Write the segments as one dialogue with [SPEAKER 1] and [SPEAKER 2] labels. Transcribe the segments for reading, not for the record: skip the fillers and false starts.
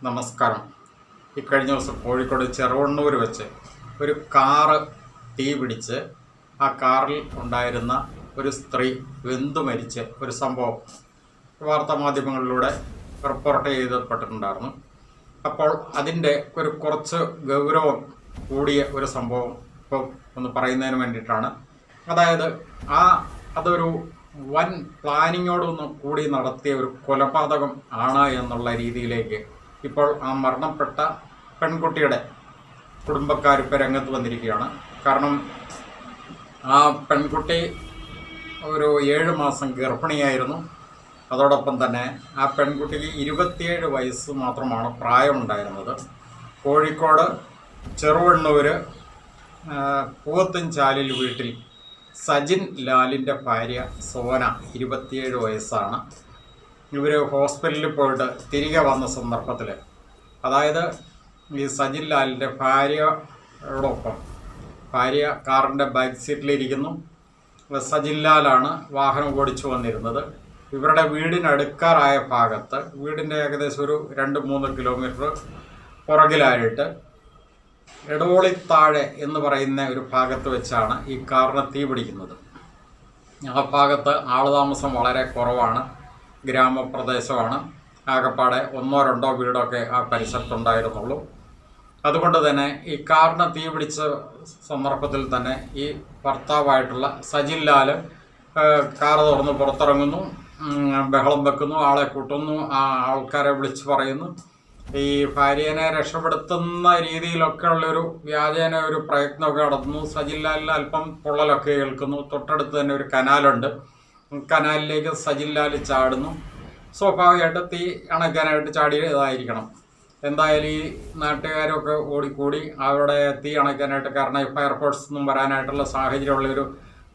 [SPEAKER 1] നമസ്കാരം. ഇക്കഴിഞ്ഞ ദിവസം കോഴിക്കോട് ചെറുവണ്ണൂർ വെച്ച് ഒരു കാറ് തീ പിടിച്ച് ആ കാറിൽ ഉണ്ടായിരുന്ന ഒരു സ്ത്രീ വെന്തു മരിച്ച് ഒരു സംഭവം വാർത്താമാധ്യമങ്ങളിലൂടെ റിപ്പോർട്ട് ചെയ്യപ്പെട്ടിട്ടുണ്ടായിരുന്നു. അപ്പോൾ അതിൻ്റെ കുറച്ച് ഗൗരവം കൂടിയ ഒരു സംഭവം ഇപ്പോൾ ഒന്ന് പറയുന്നതിന് വേണ്ടിയിട്ടാണ്. അതായത് അതൊരു വൻ പ്ലാനിങ്ങോടൊന്നും കൂടി നടത്തിയ ഒരു കൊലപാതകം ആണ് എന്നുള്ള രീതിയിലേക്ക് ഇപ്പോൾ ആ മരണപ്പെട്ട പെൺകുട്ടിയുടെ കുടുംബക്കാർ ഇപ്പോൾ രംഗത്ത് വന്നിരിക്കുകയാണ്. കാരണം ആ പെൺകുട്ടി ഒരു 7 മാസം ഗർഭിണിയായിരുന്നു. അതോടൊപ്പം തന്നെ ആ പെൺകുട്ടിക്ക് 27 വയസ്സ് മാത്രമാണ് പ്രായമുണ്ടായിരുന്നത്. കോഴിക്കോട് ചെറുവണ്ണൂർ പൂവത്തുംചാലിൽ വീട്ടിൽ സജിൻ ലാലിൻ്റെ ഭാര്യ സോന 27 വയസ്സാണ്. ഇവർ ഹോസ്പിറ്റലിൽ പോയിട്ട് തിരികെ വന്ന സന്ദർഭത്തിൽ, അതായത് ഈ സജിൻ ലാലിൻ്റെ ഭാര്യയോടൊപ്പം ഭാര്യ കാറിൻ്റെ ബാക്ക് സീറ്റിലിരിക്കുന്നു. സജിൻ ലാലാണ് വാഹനം ഓടിച്ചു വന്നിരുന്നത്. ഇവരുടെ വീടിനടുക്കാറായ ഭാഗത്ത്, വീടിൻ്റെ ഏകദേശം ഒരു 2-3 കിലോമീറ്റർ പുറകിലായിട്ട് എടോളിത്താഴെ എന്ന് പറയുന്ന ഒരു ഭാഗത്ത് വെച്ചാണ് ഈ കാറിന് തീ പിടിക്കുന്നത്. ആ ഭാഗത്ത് ആളുതാമസം വളരെ കുറവാണ്, ഗ്രാമപ്രദേശമാണ്. ആകപ്പാടെ 1-2 വീടൊക്കെ ആ പരിസരത്തുണ്ടായിരുന്നുള്ളൂ. അതുകൊണ്ട് തന്നെ ഈ കാറിന് തീ പിടിച്ച സന്ദർഭത്തിൽ തന്നെ ഈ ഭർത്താവായിട്ടുള്ള സജിൻ ലാൽ കാറ് തുറന്ന് പുറത്തിറങ്ങുന്നു, ബഹളം വെക്കുന്നു, ആളെ കൂട്ടുന്നു, ആൾക്കാരെ വിളിച്ച് പറയുന്നു. ഈ ഭാര്യനെ രക്ഷപ്പെടുത്തുന്ന രീതിയിലൊക്കെ ഉള്ളൊരു വ്യാജേന ഒരു പ്രയത്നമൊക്കെ നടത്തുന്നു. സജിൻ ലാലിന് അല്പം പൊള്ളലൊക്കെ കേൾക്കുന്നു. തൊട്ടടുത്ത് തന്നെ ഒരു കനാലുണ്ട്. കനാലിലേക്ക് സജിൻ ലാൽ ചാടുന്നു. സ്വാഭാവികമായിട്ട് തീ അണയ്ക്കാനായിട്ട് ചാടിയതായിരിക്കണം. എന്തായാലും ഈ നാട്ടുകാരൊക്കെ ഓടിക്കൂടി അവിടെ തീ അണയ്ക്കാനായിട്ട്, കാരണം ഫയർഫോഴ്സ് ഒന്നും വരാനായിട്ടുള്ള സാഹചര്യമുള്ളൊരു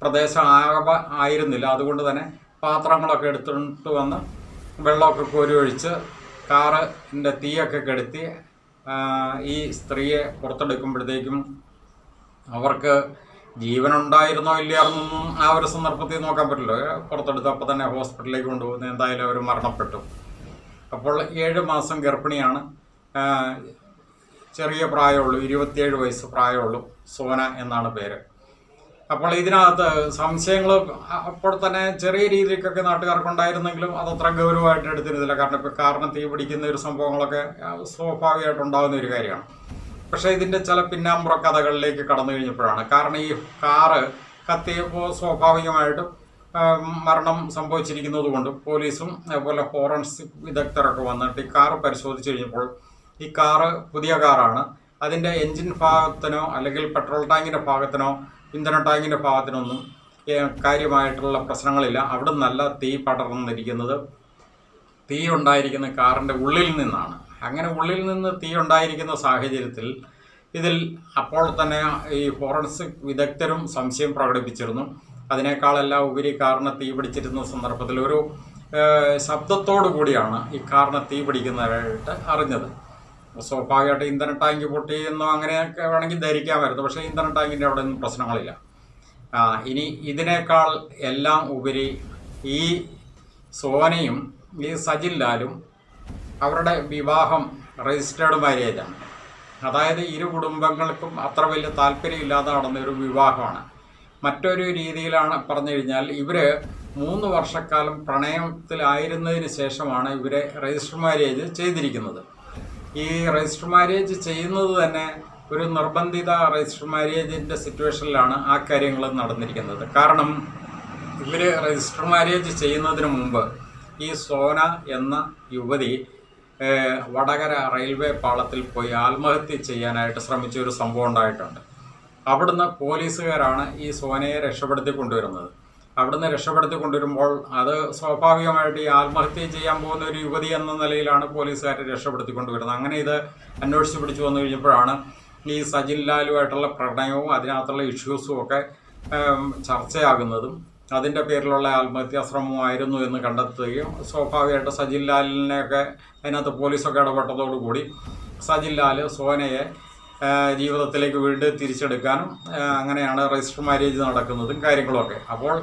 [SPEAKER 1] പ്രദേശം ആയിരുന്നില്ല. അതുകൊണ്ട് തന്നെ പാത്രങ്ങളൊക്കെ എടുത്തിട്ട് വന്ന് വെള്ളമൊക്കെ കോരി ഒഴിച്ച് കാറിൻ്റെ തീയൊക്കെ കെടുത്തി ഈ സ്ത്രീയെ പുറത്തെടുക്കുമ്പോഴത്തേക്കും അവർക്ക് ജീവനുണ്ടായിരുന്നോ ഇല്ലായിരുന്നൊന്നും ആ ഒരു സന്ദർഭത്തിൽ നോക്കാൻ പറ്റില്ല. പുറത്തെടുത്ത് അപ്പോൾ തന്നെ ഹോസ്പിറ്റലിലേക്ക് കൊണ്ടുപോകുന്നു. എന്തായാലും അവർ മരണപ്പെട്ടു. അപ്പോൾ 7 മാസം ഗർഭിണിയാണ്. ചെറിയ പ്രായമുള്ളൂ, 27 വയസ്സ് പ്രായമുള്ളൂ. സോന എന്നാണ് പേര്. അപ്പോൾ ഇതിനകത്ത് സംശയങ്ങൾ അപ്പോൾ തന്നെ ചെറിയ രീതിക്കൊക്കെ നാട്ടുകാർക്കുണ്ടായിരുന്നെങ്കിലും അതത്ര ഗൗരവമായിട്ട് എടുത്തിരുന്നില്ല. കാരണം ഇപ്പോൾ കാറിന് തീ പിടിക്കുന്ന ഒരു സംഭവങ്ങളൊക്കെ സ്വാഭാവികമായിട്ടുണ്ടാകുന്ന ഒരു കാര്യമാണ്. പക്ഷേ ഇതിൻ്റെ ചില പിന്നാമ്പുറ കഥകളിലേക്ക് കടന്നു കഴിഞ്ഞപ്പോഴാണ്, കാരണം ഈ കാറ് കത്തിയപ്പോൾ സ്വാഭാവികമായിട്ടും മരണം സംഭവിച്ചിരിക്കുന്നത് കൊണ്ട് പോലീസും അതുപോലെ ഫോറൻസിക് വിദഗ്ധരൊക്കെ വന്നിട്ട് ഈ കാറ് പരിശോധിച്ച് കഴിഞ്ഞപ്പോൾ ഈ കാറ് പുതിയ കാറാണ്. അതിൻ്റെ എൻജിൻ ഭാഗത്തിനോ അല്ലെങ്കിൽ പെട്രോൾ ടാങ്കിൻ്റെ ഭാഗത്തിനോ ഇന്ധന ടാങ്കിൻ്റെ ഭാഗത്തിനൊന്നും കാര്യമായിട്ടുള്ള പ്രശ്നങ്ങളില്ല. അവിടെ നല്ല തീ പടർന്നിരിക്കുന്നത് തീ ഉണ്ടായിരിക്കുന്ന കാറിൻ്റെ ഉള്ളിൽ നിന്നാണ്. അങ്ങനെ ഉള്ളിൽ നിന്ന് തീ ഉണ്ടായിരിക്കുന്ന സാഹചര്യത്തിൽ ഇതിൽ അപ്പോൾ തന്നെ ഈ ഫോറൻസിക് വിദഗ്ധരും സംശയം പ്രകടിപ്പിച്ചിരുന്നു. അതിനേക്കാളെല്ലാം ഉപരി കാറിന് തീ പിടിച്ചിരുന്ന സന്ദർഭത്തിൽ ഒരു ശബ്ദത്തോടു കൂടിയാണ് ഈ കാറിന് തീ പിടിക്കുന്നതായിട്ട് അറിഞ്ഞത്. സ്വാഭാവികമായിട്ട് ഇന്ധന ടാങ്ക് പൊട്ടിയെന്നോ അങ്ങനെയൊക്കെ വേണമെങ്കിൽ ധരിക്കാമായിരുന്നു. പക്ഷേ ഇന്ധന ടാങ്കിൻ്റെ അവിടെ ഒന്നും പ്രശ്നങ്ങളില്ല. ഇനി ഇതിനേക്കാൾ എല്ലാം ഉപരി ഈ സോനയും ഈ സജിൻ ലാലും അവരുടെ വിവാഹം രജിസ്റ്റേർഡ് മാരേജാണ്. അതായത് ഇരു കുടുംബങ്ങൾക്കും അത്ര വലിയ താല്പര്യമില്ലാതെ നടന്നൊരു വിവാഹമാണ്. മറ്റൊരു രീതിയിലാണ് പറഞ്ഞു കഴിഞ്ഞാൽ, ഇവർ 3 വർഷക്കാലം പ്രണയത്തിലായിരുന്നതിന് ശേഷമാണ് ഇവരെ രജിസ്റ്റർ മാരേജ് ചെയ്തിരിക്കുന്നത്. ഈ രജിസ്റ്റർ മാരേജ് ചെയ്യുന്നത് തന്നെ ഒരു നിർബന്ധിത രജിസ്റ്റർ മാരേജിൻ്റെ സിറ്റുവേഷനിലാണ് ആ കാര്യങ്ങൾ നടന്നിരിക്കുന്നത്. കാരണം ഇവർ രജിസ്റ്റർ മാരേജ് ചെയ്യുന്നതിന് മുമ്പ് ഈ സോന എന്ന യുവതി വടകര റെയിൽവേ പാളത്തിൽ പോയി ആത്മഹത്യ ചെയ്യാനായിട്ട് ശ്രമിച്ച ഒരു സംഭവം ഉണ്ടായിട്ടുണ്ട്. അവിടുന്ന് പോലീസുകാരാണ് ഈ സോനയെ രക്ഷപ്പെടുത്തി കൊണ്ടുവരുന്നത്. അവിടുന്ന് രക്ഷപ്പെടുത്തി കൊണ്ടുവരുമ്പോൾ അത് സ്വാഭാവികമായിട്ട് ഈ ആത്മഹത്യ ചെയ്യാൻ പോകുന്ന ഒരു യുവതി എന്ന നിലയിലാണ് പോലീസുകാരെ രക്ഷപ്പെടുത്തി കൊണ്ടുവരുന്നത്. അങ്ങനെ ഇത് അന്വേഷിച്ച് പിടിച്ചു വന്നു കഴിഞ്ഞപ്പോഴാണ് ഈ സജിൻ ലാലുമായിട്ടുള്ള പ്രണയവും അതിനകത്തുള്ള ഇഷ്യൂസും ഒക്കെ ചർച്ചയാകുന്നതും അതിൻ്റെ പേരിലുള്ള ആത്മഹത്യാശ്രമമായിരുന്നു എന്ന് കണ്ടെത്തുകയും സ്വാഭാവികമായിട്ട് സജിൻ ലാലിനെയൊക്കെ അതിനകത്ത് പോലീസൊക്കെ ഇടപെട്ടതോടുകൂടി സജിൻ ലാൽ സോനയെ ജീവിതത്തിലേക്ക് വീണ്ടും തിരിച്ചെടുക്കാനും അങ്ങനെയാണ് രജിസ്റ്റർ മാരേജ് നടക്കുന്നതും കാര്യങ്ങളുമൊക്കെ. അപ്പോൾ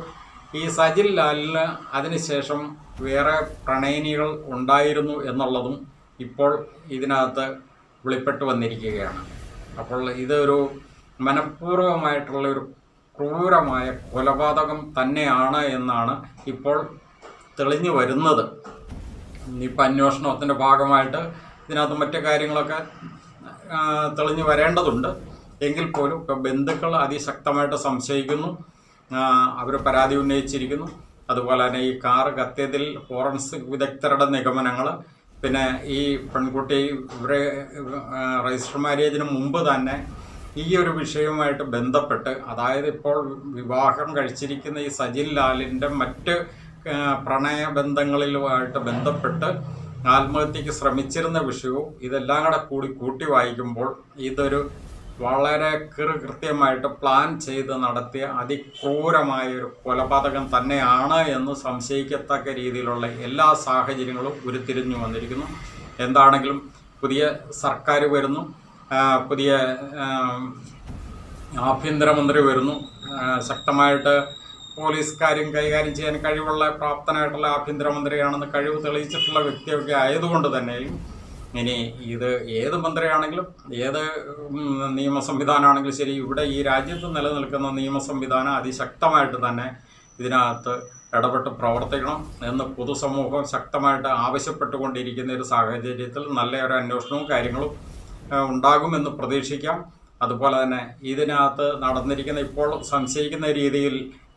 [SPEAKER 1] ഈ സജിൻ ലാലിന് അതിനുശേഷം വേറെ പ്രണയിനികൾ ഉണ്ടായിരുന്നു എന്നുള്ളതും ഇപ്പോൾ ഇതിനകത്ത് വെളിപ്പെട്ട് വന്നിരിക്കുകയാണ്. അപ്പോൾ ഇതൊരു മനഃപൂർവമായിട്ടുള്ളൊരു ക്രൂരമായ കൊലപാതകം തന്നെയാണ് എന്നാണ് ഇപ്പോൾ തെളിഞ്ഞു വരുന്നത്. ഇനിയിപ്പോൾ അന്വേഷണത്തിൻ്റെ ഭാഗമായിട്ട് ഇതിനകത്ത് മറ്റു കാര്യങ്ങളൊക്കെ തെളിഞ്ഞു വരേണ്ടതുണ്ട്. എങ്കിൽ പോലും ഇപ്പോൾ ബന്ധുക്കൾ അതിശക്തമായിട്ട് സംശയിക്കുന്നു, അവർ പരാതി ഉന്നയിച്ചിരിക്കുന്നു. അതുപോലെ തന്നെ ഈ കാറ് കത്തിയതിൽ ഫോറൻസിക് വിദഗ്ധരുടെ നിഗമനങ്ങൾ, പിന്നെ ഈ പെൺകുട്ടി ഇവരെ രജിസ്റ്റർ മാരേജിന് മുമ്പ് തന്നെ ഈ ഒരു വിഷയവുമായിട്ട് ബന്ധപ്പെട്ട്, അതായത് ഇപ്പോൾ വിവാഹം കഴിച്ചിരിക്കുന്ന ഈ സജിൻ ലാലിൻ്റെ മറ്റ് പ്രണയബന്ധങ്ങളിലുമായിട്ട് ബന്ധപ്പെട്ട് ആത്മഹത്യക്ക് ശ്രമിച്ചിരുന്ന വിഷയവും ഇതെല്ലാം കൂടി കൂട്ടി വായിക്കുമ്പോൾ ഇതൊരു വളരെ കൃത്യമായിട്ട് പ്ലാൻ ചെയ്ത് നടത്തിയ അതിക്രൂരമായ ഒരു കൊലപാതകം തന്നെയാണ് എന്ന് സംശയിക്കത്തക്ക രീതിയിലുള്ള എല്ലാ സാഹചര്യങ്ങളും ഉരുത്തിരിഞ്ഞു വന്നിരിക്കുന്നു. എന്താണെങ്കിലും പുതിയ സർക്കാർ വരുന്നു, പുതിയ ആഭ്യന്തരമന്ത്രി വരുന്നു, ശക്തമായിട്ട് പോലീസ് കാര്യം കൈകാര്യം ചെയ്യാൻ കഴിവുള്ള പ്രാപ്തനായിട്ടുള്ള ആഭ്യന്തരമന്ത്രിയാണെന്ന് കഴിവ് തെളിയിച്ചിട്ടുള്ള വ്യക്തിയൊക്കെ ആയതുകൊണ്ട് തന്നെയും ഇനി ഇത് ഏത് മന്ത്രിയാണെങ്കിലും ഏത് നിയമ സംവിധാനമാണെങ്കിലും ശരി, ഇവിടെ ഈ രാജ്യത്ത് നിലനിൽക്കുന്ന നിയമ സംവിധാനം അതിശക്തമായിട്ട് തന്നെ ഇതിനകത്ത് ഇടപെട്ട് പ്രവർത്തിക്കണം എന്ന് പൊതുസമൂഹം ശക്തമായിട്ട് ആവശ്യപ്പെട്ടുകൊണ്ടിരിക്കുന്ന ഒരു സാഹചര്യത്തിൽ നല്ലൊരു അന്വേഷണവും കാര്യങ്ങളും ഉണ്ടാകുമെന്ന് പ്രതീക്ഷിക്കാം. അതുപോലെ തന്നെ ഇതിനകത്ത് നടന്നിരിക്കുന്ന ഇപ്പോൾ സംശയിക്കുന്ന രീതിയിൽ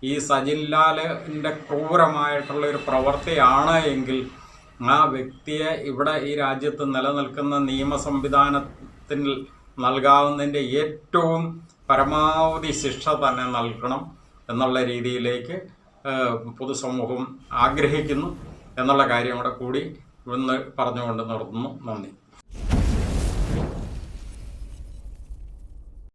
[SPEAKER 1] ഈ സജിൻ ലാലിൻ്റെ ക്രൂരമായിട്ടുള്ള ഒരു പ്രവൃത്തിയാണ് എങ്കിൽ ആ വ്യക്തിയെ ഇവിടെ ഈ രാജ്യത്ത് നിലനിൽക്കുന്ന നിയമ സംവിധാനത്തിൽ നൽകാവുന്നതിൻ്റെ ഏറ്റവും പരമാവധി ശിക്ഷ തന്നെ നൽകണം എന്നുള്ള രീതിയിലേക്ക് പൊതുസമൂഹം ആഗ്രഹിക്കുന്നു എന്നുള്ള കാര്യം കൂടി ഇന്ന് പറഞ്ഞുകൊണ്ട് നിർത്തുന്നു. നന്ദി.